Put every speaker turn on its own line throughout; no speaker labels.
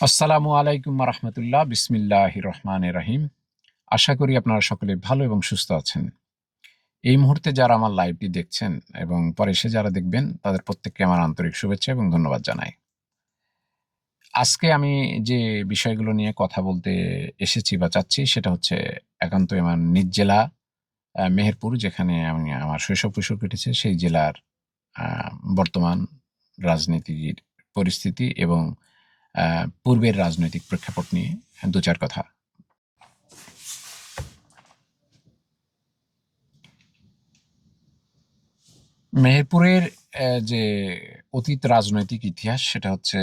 আসসালামু আলাইকুম রহমতুল্লাহ, বিসমিল্লাহির রহমানির রহিম। আশা করি আপনারা সকলে ভালো এবং সুস্থ আছেন। এই মুহূর্তে যারা আমার লাইভটি দেখছেন এবং পরে এসে যারা দেখবেন তাদের প্রত্যেককে আমার আন্তরিক শুভেচ্ছা এবং ধন্যবাদ জানাই। আজকে আমি যে বিষয়গুলো নিয়ে কথা বলতে এসেছি বা চাচ্ছি সেটা হচ্ছে একান্তই আমার নিজ জেলা মেহেরপুর, যেখানে আমি আমার শৈশব কৈশোর কেটেছে। সেই জেলার বর্তমান রাজনীতির পরিস্থিতি এবং পূর্বের রাজনৈতিক প্রেক্ষাপট নিয়ে দু চার কথা। মেহেরপুরের যে অতীত রাজনৈতিক ইতিহাস সেটা হচ্ছে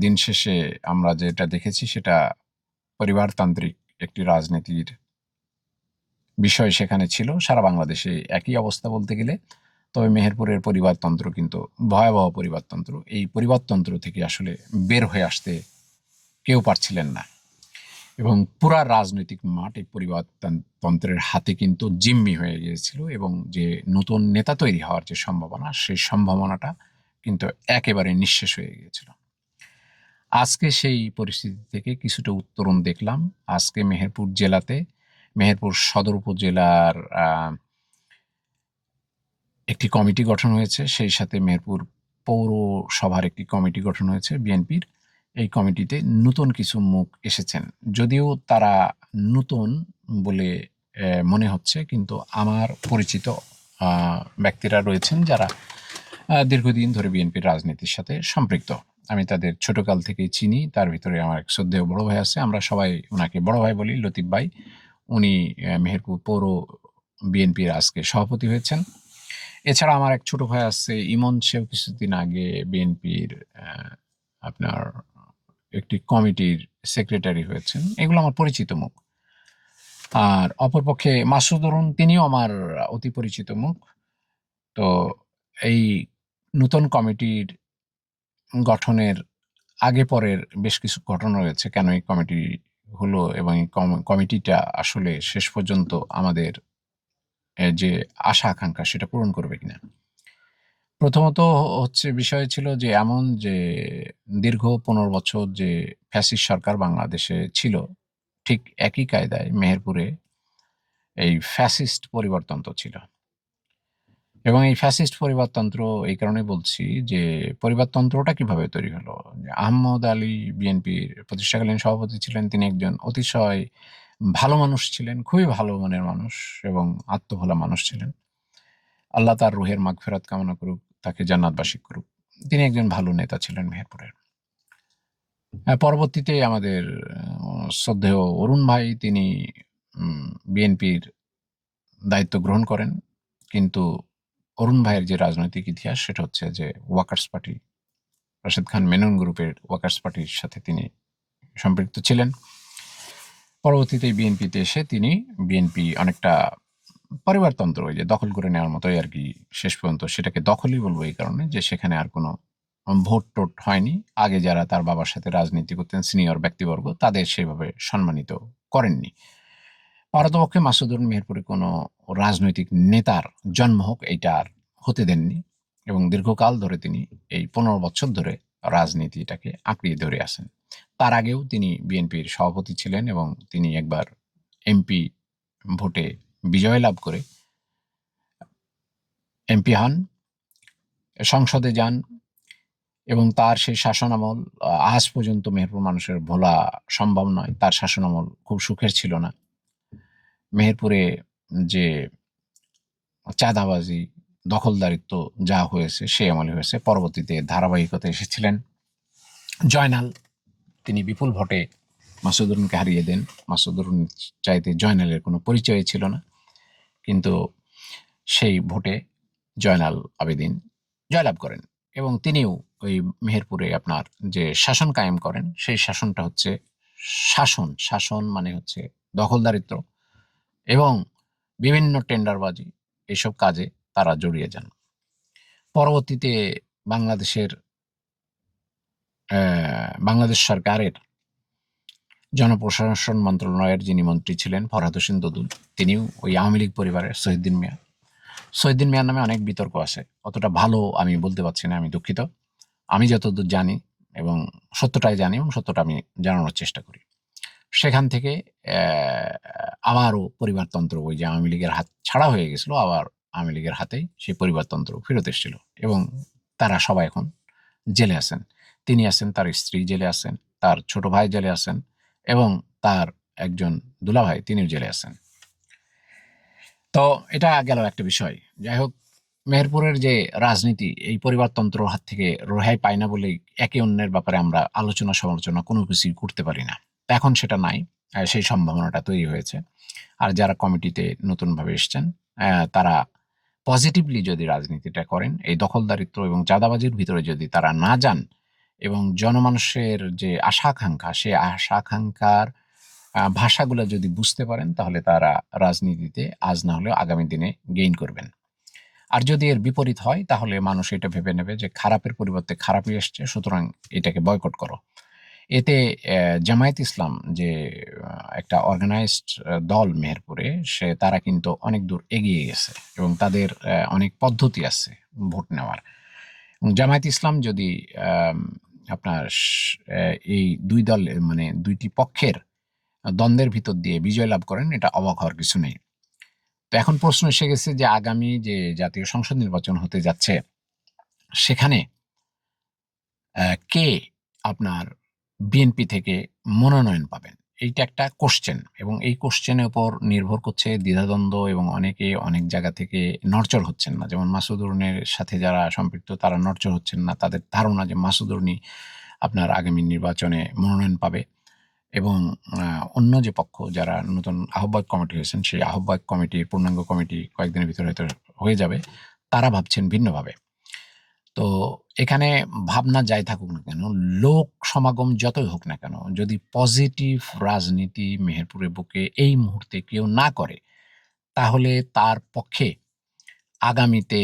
দিন শেষে আমরা যেটা দেখেছি সেটা পরিবারতান্ত্রিক একটি রাজনীতির বিষয় সেখানে ছিল। সারা বাংলাদেশে একই অবস্থা বলতে গেলে, তবে মেহেরপুরের পরিবারতন্ত্র কিন্তু ভয়াবহ পরিবারতন্ত্র। এই পরিবারতন্ত্র থেকে আসলে বের হয়ে আসতে কেউ পারছিলেন না এবং পুরা রাজনৈতিক মাঠ এই পরিবারতন্ত্রের হাতে কিন্তু জিম্মি হয়ে গিয়েছিল এবং যে নতুন নেতা তৈরি হওয়ার যে সম্ভাবনা, সেই সম্ভাবনাটা কিন্তু একেবারে নিঃশেষ হয়ে গিয়েছিল। আজকে সেই পরিস্থিতি থেকে কিছুটা উত্তরণ দেখলাম। আজকে মেহেরপুর জেলাতে, মেহেরপুর সদর উপজেলার একটি কমিটি গঠন হয়েছে, সেই সাথে মেহেরপুর পৌরসভার একটি কমিটি গঠন হয়েছে বিএনপির। এই কমিটিতে নতুন কিছু মুখ এসেছেন, যদিও তারা নতুন বলে মনে হচ্ছে, কিন্তু আমার পরিচিত ব্যক্তিরা রয়েছেন যারা দীর্ঘদিন ধরে বিএনপির রাজনীতির সাথে সম্পৃক্ত। আমি তাদের ছোটকাল থেকেই চিনি। তার ভিতরে আমার এক শ্রদ্ধেয় বড় ভাই আছে, আমরা সবাই ওনাকে বড় ভাই বলি, লতিফ ভাই। উনি মেহেরপুর পৌর বিএনপির আজকে সভাপতি হয়েছেন। এছাড়া আমার এক ছোট ভাই আছে ইমন, সেও কিছুদিন আগে বিএনপির আপনার একটি কমিটির সেক্রেটারি হয়েছেন। এগুলো আমার পরিচিত মুখ। আর অপরপক্ষে মাসুদ অরুণ, তিনিও আমার অতি পরিচিত মুখ। তো এই নতুন কমিটির গঠনের আগে পরের বেশ কিছু ঘটনা রয়েছে, কেন এই কমিটি হলো এবং এই কমিটিটা আসলে শেষ পর্যন্ত আমাদের যে আশা আকাঙ্ক্ষা সেটা পূরণ করবে কিনা। প্রথমত হচ্ছে বিষয় ছিল যে এমন যে দীর্ঘ ১৫ বছর যে ফ্যাসিস্ট সরকার বাংলাদেশে ছিল, ঠিক একই কায়দায় মেহেরপুরে এই ফ্যাসিস্ট পরিবারতন্ত্র ছিল। এবং এই ফ্যাসিস্ট পরিবারতন্ত্র এই কারণে বলছি যে পরিবারতন্ত্রটা কিভাবে তৈরি হলো। আহমদ আলী বিএনপির প্রতিষ্ঠাকালীন সভাপতি ছিলেন। তিনি একজন অতিশয় ভালো মানুষ ছিলেন, খুবই ভালো মনের মানুষ এবং আত্মভোলা মানুষ ছিলেন। আল্লাহ তার রুহের মাগফিরাত কামনা করুক, তাকে জান্নাতবাসী করুক। তিনি একজন ভালো নেতা ছিলেন মেহেরপুরের। পরবর্তীতে আমাদের শ্রদ্ধেয় অরুণ ভাই, তিনি বিএনপির দায়িত্ব গ্রহণ করেন। কিন্তু অরুণ ভাইয়ের যে রাজনৈতিক ইতিহাস সেটা হচ্ছে যে ওয়াকার্স পার্টি, রাশেদ খান মেনন গ্রুপের ওয়াকার্স পার্টির সাথে তিনি সম্পৃক্ত ছিলেন। পরবর্তীতে বিএনপিতে এসে তিনি বিএনপি অনেকটা পরিবারতন্ত্র, ওই যে দখল করে নেওয়ার মতোই আর কি। শেষ পর্যন্ত সেটাকে দখলই বলবো এই কারণে যে সেখানে আর কোনো ভোট টোট হয়নি। আগে যারা তার বাবার সাথে রাজনীতি করতেন সিনিয়র ব্যক্তিবর্গ, তাদের সেভাবে সম্মানিত করেননি। পারতপক্ষে মাসুদুর মেহেরপুরে কোনো রাজনৈতিক নেতার জন্ম হোক, এইটা আর হতে দেননি এবং দীর্ঘকাল ধরে তিনি এই ১৫ বছর ধরে রাজনীতিটাকে আঁকড়িয়ে ধরে আছেন। তার আগেও তিনি বিএনপির সভাপতি ছিলেন এবং তিনি একবার এমপি ভোটে বিজয় লাভ করে এমপি হন, সংসদে যান এবং তার সেই শাসনামল আজ পর্যন্ত মেহেরপুর মানুষের ভোলা সম্ভব নয়। তার শাসনামল খুব সুখের ছিল না। মেহেরপুরে যে চাঁদাবাজি, দখলদারিত্ব যা হয়েছে সে আমলে হয়েছে। পরবর্তীতে ধারাবাহিকতা এসেছিলেন জয়নাল, তিনি বিপুল ভোটে মাসুদুরকে হারিয়ে দেন। মাসুদুর চাইতে জয়নালের কোনো পরিচয় ছিল না, কিন্তু সেই ভোটে জয়নাল আবেদিন জয়লাভ করেন এবং তিনিও ওই মেহেরপুরে আপনার যে শাসন কায়েম করেন, সেই শাসনটা হচ্ছে শাসন মানে হচ্ছে দখলদারিত্ব এবং বিভিন্ন টেন্ডারবাজি, এসব কাজে তারা জড়িয়ে যান। পরবর্তীতে বাংলাদেশের বাংলাদেশ সরকারের জনপ্রশাসন মন্ত্রণালয়ের যিনি মন্ত্রী ছিলেন ফরহাদ হোসেন দুদুল, তিনিও ওই আওয়ামী লীগ পরিবারের শহীদ্দিন মিয়া। শহীদ্দিন মিয়ার নামে অনেক বিতর্ক আছে, অতটা ভালো আমি বলতে পারছি না, আমি দুঃখিত। আমি যতদূর জানি এবং সত্যটাই জানি এবং সত্যটা আমি জানানোর চেষ্টা করি। সেখান থেকে আবারও পরিবারতন্ত্র, ওই যে আওয়ামী লীগের হাত ছাড়া হয়ে গেছিল, আবার আওয়ামী লীগের হাতেই সেই পরিবারতন্ত্র ফেরত এসেছিল এবং তারা সবাই এখন জেলে আছেন। তিনি আছেন, তার স্ত্রী জেলে আছেন, তার ছোট ভাই জেলে আছেন এবং তার একজন দুলাভাই তিনিও জেলে আছেন। তো এটা গেল একটা বিষয়। যাই হোক, মেহেরপুরের যে রাজনীতি এই পরিবারতন্ত্রর হাত থেকে রেহাই পায় না বলেই একে অন্যের ব্যাপারে আমরা আলোচনা সমালোচনা কোনো কিছুই করতে পারি না। এখন সেটা নাই। সেই সম্ভাবনাটা তৈরি হয়েছে। আর যারা কমিটিতে নতুনভাবে এসছেন তারা পজিটিভলি যদি রাজনীতিটা করেন, এই দখলদারিত্ব এবং চাঁদাবাজির ভিতরে যদি তারা না যান এবং জনমানুষের যে আশা-আকাঙ্ক্ষা, সে আশা-আকাঙ্ক্ষার ভাষাগুলো যদি বুঝতে পারেন, তাহলে তারা রাজনীতিতে আজ না হলেও আগামী দিনে গেইন করবেন। আর যদি এর বিপরীত হয়, তাহলে মানুষ এটা ভেবে নেবে যে খারাপের পরিবর্তে খারাপই আসছে, সুতরাং এটাকে বয়কট করো। এতে জামায়াত ইসলাম যে একটা অর্গানাইজড দল মেহেরপুরে, তারা কিন্তু অনেক দূর এগিয়ে গেছে এবং তাদের অনেক পদ্ধতি আছে ভোট নেওয়ার। এবং জামায়াত ইসলাম যদি আম আপনার এই ২ দল মানে ২ টি পক্ষের দ্বন্দ্বের ভিতর দিয়ে বিজয় লাভ করেন, এটা অবাক হওয়ার কিছু নেই। তো এখন প্রশ্ন এসে গেছে যে আগামী যে জাতীয় সংসদ নির্বাচন হতে যাচ্ছে, সেখানে কে আপনার বিএনপি থেকে মনোনয়ন পাবেন? এইটা একটা কোয়েশ্চেন এবং এই কোয়েশ্চেনের উপর নির্ভর করছে দ্বিধাদ্বন্দ্ব এবং অনেকে অনেক জায়গা থেকে নড়চড় হচ্ছেন না। যেমন মাসুদ অরুণের সাথে যারা সম্পৃক্ত তারা নড়চড় হচ্ছেন না। তাদের ধারণা যে মাসুদ অরুণই আপনার আগামী নির্বাচনে মনোনয়ন পাবে এবং অন্য যে পক্ষ যারা নতুন আহ্বায়ক কমিটি হয়েছেন, সেই আহ্বায়ক কমিটি, পূর্ণাঙ্গ কমিটি কয়েকদিনের ভিতরে হয়তো হয়ে যাবে। তারা ভাবছেন ভিন্নভাবে। তো এখানে ভাবনা যাই থাকুক না কেন, লোক সমাগম যতই হোক না কেন, যদি পজিটিভ রাজনীতি মেহেরপুরের বুকে এই মুহূর্তে কেউ না করে, তাহলে তার পক্ষে আগামীতে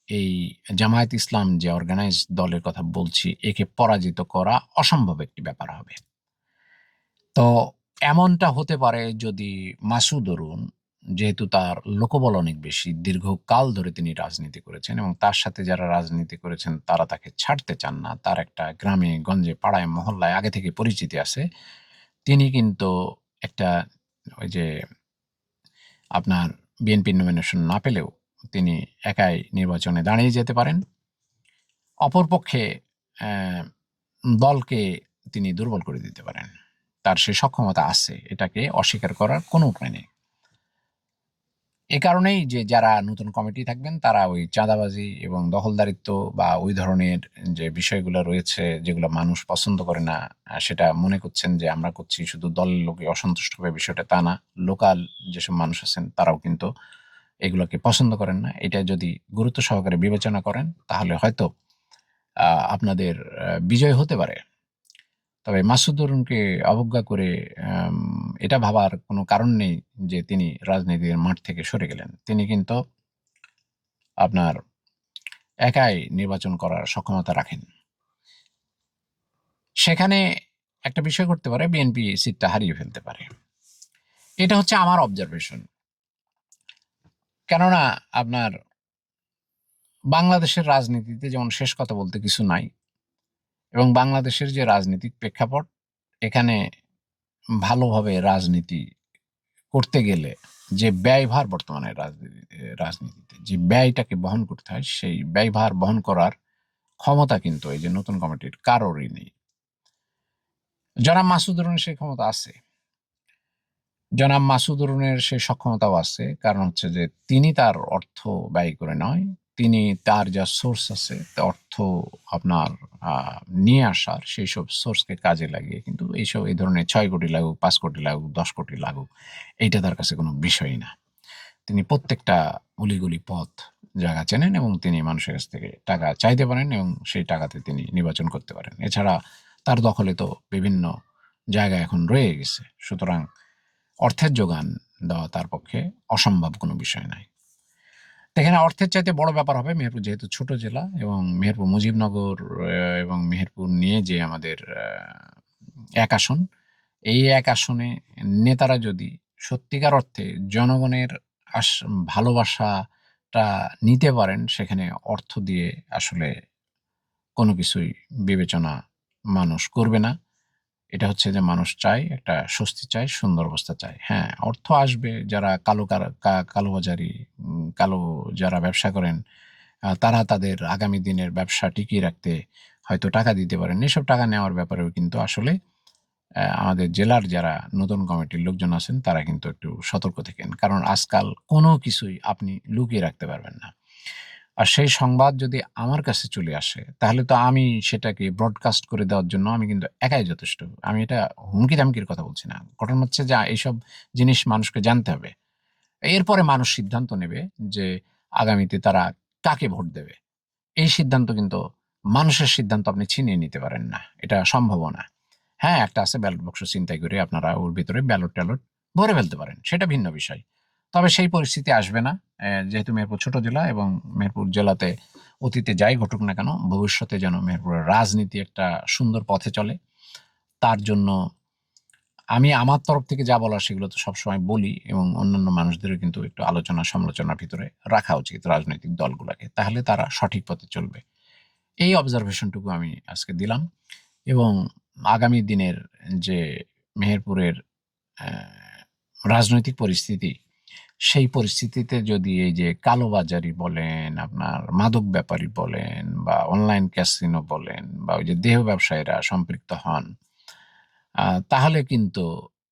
এই জামায়াত ইসলাম যে অর্গানাইজড দলের কথা বলছি, একে পরাজিত করা অসম্ভব একটি ব্যাপার হবে। তো এমনটা হতে পারে যদি মাসুদ অরুণ, যেহেতু তার লোকবল অনেক বেশি, দীর্ঘকাল ধরে তিনি রাজনীতি করেছেন এবং তার সাথে যারা রাজনীতি করেছেন তারা তাকে ছাড়তে চান না। তার একটা গ্রামে, গঞ্জে, পাড়ায়, মহল্লায় আগে থেকে পরিচিতি আছে। তিনি কিন্তু একটা ওই যে আপনার বিএনপির নমিনেশন না পেলেও তিনি একাই নির্বাচনে দাঁড়িয়ে যেতে পারেন। অপরপক্ষে অ্যা দলকে তিনি দুর্বল করে দিতে পারেন। তার সে সক্ষমতা আছে। এটাকে অস্বীকার করার কোনো উপায় নেই। এ কারণেই যে যারা নতুন কমিটি থাকবেন তারা ওই চাঁদাবাজি এবং দখলদারিত্ব বা ওই ধরনের যে বিষয়গুলো রয়েছে যেগুলো মানুষ পছন্দ করে না, সেটা মনে করছেন যে আমরা করছি শুধু দলের লোকে অসন্তুষ্ট হবে, বিষয়টা তা না। লোকাল যেসব মানুষ আছেন তারাও কিন্তু এগুলোকে পছন্দ করেন না। এটা যদি গুরুত্ব সহকারে বিবেচনা করেন তাহলে হয়তো আপনাদের বিজয় হতে পারে। তবে মাসুদ অরুণকে অবজ্ঞা করে আম এটা ভাবার কোনো কারণ নেই যে তিনি রাজনীতির মাঠ থেকে সরে গেলেন। তিনি কিন্তু আপনার একাই নির্বাচন করার সক্ষমতা রাখেন। সেখানে একটা বিষয় ঘটতে পারে, বিএনপি সিটটা হারিয়ে ফেলতে পারে। এটা হচ্ছে আমার অবজারভেশন। কেননা আপনার বাংলাদেশের রাজনীতিতে যেমন শেষ কথা বলতে কিছু নাই এবং বাংলাদেশের যে রাজনৈতিক প্রেক্ষাপট, এখানে ভালোভাবে রাজনীতি করতে গেলে যে ব্যয়ভার বর্তমানে রাজনীতিতে যে ব্যয়টাকে বহন করতে হয়, সেই ব্যয়ভার বহন করার ক্ষমতা কিন্তু এই যে নতুন কমিটির কারোরই নেই। জনাব মাসুদ অরুণের সেই ক্ষমতা আছে। জনাব মাসুদ অরুণের সেই সক্ষমতাও আছে। কারণ হচ্ছে যে তিনি তার অর্থ ব্যয় করে নয়, তিনি তার যা সোর্স আছে, অর্থ আপনার আ নিয়ে আসার সেইসব সোর্সকে কাজে লাগিয়ে কিন্তু এই ধরনের ৬ কোটি লাগুক, ৫ কোটি লাগুক, ১০ কোটি লাগুক, এইটা তার কাছে কোনো বিষয়ই না। তিনি প্রত্যেকটা অলিগলি পথ জায়গা চেনেন এবং তিনি মানুষের কাছ থেকে টাকা চাইতে পারেন এবং সেই টাকাতে তিনি নির্বাচন করতে পারেন। এছাড়া তার দখলে তো বিভিন্ন জায়গা এখন রয়ে গেছে। সুতরাং অর্থের যোগান দেওয়া তার পক্ষে অসম্ভব কোনো বিষয় নাই। তো এখানে অর্থের চাইতে বড় ব্যাপার হবে মেহেরপুর যেহেতু ছোট জেলা এবং মেহেরপুর মুজিবনগর এবং মেহেরপুর নিয়ে যে আমাদের ১ আসন, এই ১ আসনে নেতারা যদি সত্যিকার অর্থে জনগণের আস ভালোবাসাটা নিতে পারেন, সেখানে অর্থ দিয়ে আসলে কোনো কিছুই বিবেচনা মানুষ করবে না। এটা হচ্ছে যে মানুষ চায়, একটা স্বস্তি চায়, সুন্দর অবস্থা চায়। হ্যাঁ, অর্থ আসবে, যারা কালোবাজারি, কালো যারা ব্যবসা করেন, তারা তাদের আগামী দিনের ব্যবসা টিকিয়ে রাখতে হয়তো টাকা দিতে পারেন। এসব টাকা নেওয়ার ব্যাপারেও কিন্তু আসলে আমাদের জেলার যারা নতুন কমিটির লোকজন আছেন, তারা কিন্তু একটু সতর্ক থাকেন। কারণ আজকাল কোনো কিছুই আপনি লুকিয়ে রাখতে পারবেন না। আর সেই সংবাদ যদি আমার কাছে চলে আসে, তাহলে তো আমি সেটাকে ব্রডকাস্ট করে দেওয়ার জন্য আমি কিন্তু একাই যথেষ্ট। আমি এটা হুমকি-ধামকির কথা বলছি না। ঘটনা হচ্ছে যে এইসব জিনিস মানুষকে জানতে হবে। এরপরে মানুষ সিদ্ধান্ত নেবে যে আগামীতে তারা কাকে ভোট দেবে। এই সিদ্ধান্ত কিন্তু মানুষের সিদ্ধান্ত আপনি ছিনিয়ে নিতে পারেন না। এটা সম্ভবও না। হ্যাঁ, একটা আছে ব্যালট বাক্স ছিনতাই করে আপনারা ওর ভিতরে ব্যালট-ট্যালট ভরে ফেলতে পারেন। সেটা ভিন্ন বিষয়। তবে সেই পরিস্থিতি আসবে না। যেহেতু মেহেরপুর ছোট জেলা এবং মেহেরপুর জেলাতে অতীতে যাই ঘটুক না কেন, ভবিষ্যতে যেন মেহেরপুরের রাজনীতি একটা সুন্দর পথে চলে, তার জন্য আমি আমার তরফ থেকে যা বলার সেগুলো তো সবসময় বলি, এবং অন্যান্য মানুষদেরও কিন্তু একটু আলোচনা সমালোচনার ভিতরে রাখা উচিত রাজনৈতিক দলগুলাকে। তাহলে তারা সঠিক পথে চলবে। এই অবজারভেশনটুকু আমি আজকে দিলাম, এবং আগামী দিনের যে মেহেরপুরের রাজনৈতিক পরিস্থিতি, সেই পরিস্থিতিতে যদি এই যে কালোবাজারি বলেন, আপনার মাদক ব্যাপারী বলেন, বা অনলাইন ক্যাসিনো বলেন, বা ওই যে দেহ ব্যবসায়ীরা সম্পৃক্ত হন, তাহলে কিন্তু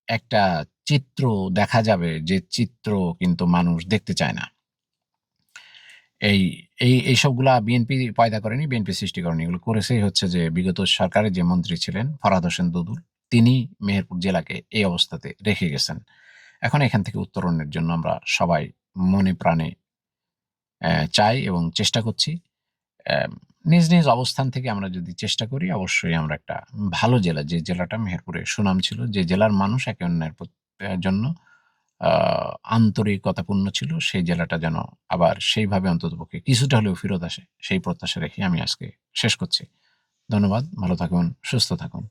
একটা চিত্র দেখা যাবে, যে চিত্র কিন্তু মানুষ দেখতে চায় না। এই এইসবগুলা বিএনপি পয়দা করেনি, বিএনপি সৃষ্টি করেনি। এগুলো করেছেই হচ্ছে যে বিগত সরকারের যে মন্ত্রী ছিলেন ফরহাদ হোসেন দুদুল, তিনি মেহেরপুর জেলাকে এই অবস্থাতে রেখে গেছেন। এখন এখান থেকে উত্তরণের জন্য আমরা সবাই মনে প্রাণে চাই এবং চেষ্টা করছি। নিজ নিজ অবস্থান থেকে আমরা যদি চেষ্টা করি, অবশ্যই আমরা একটা ভালো জেলা, যে জেলাটা মেহেরপুরে সুনাম ছিল, যে জেলার মানুষ একে অন্যের জন্য আন্তরিকতাপূর্ণ ছিল, সেই জেলাটা যেন আবার সেইভাবে অন্ততপক্ষে কিছুটা হলেও ফেরত আসে, সেই প্রত্যাশা রেখে আমি আজকে শেষ করছি। ধন্যবাদ। ভালো থাকুন, সুস্থ থাকুন।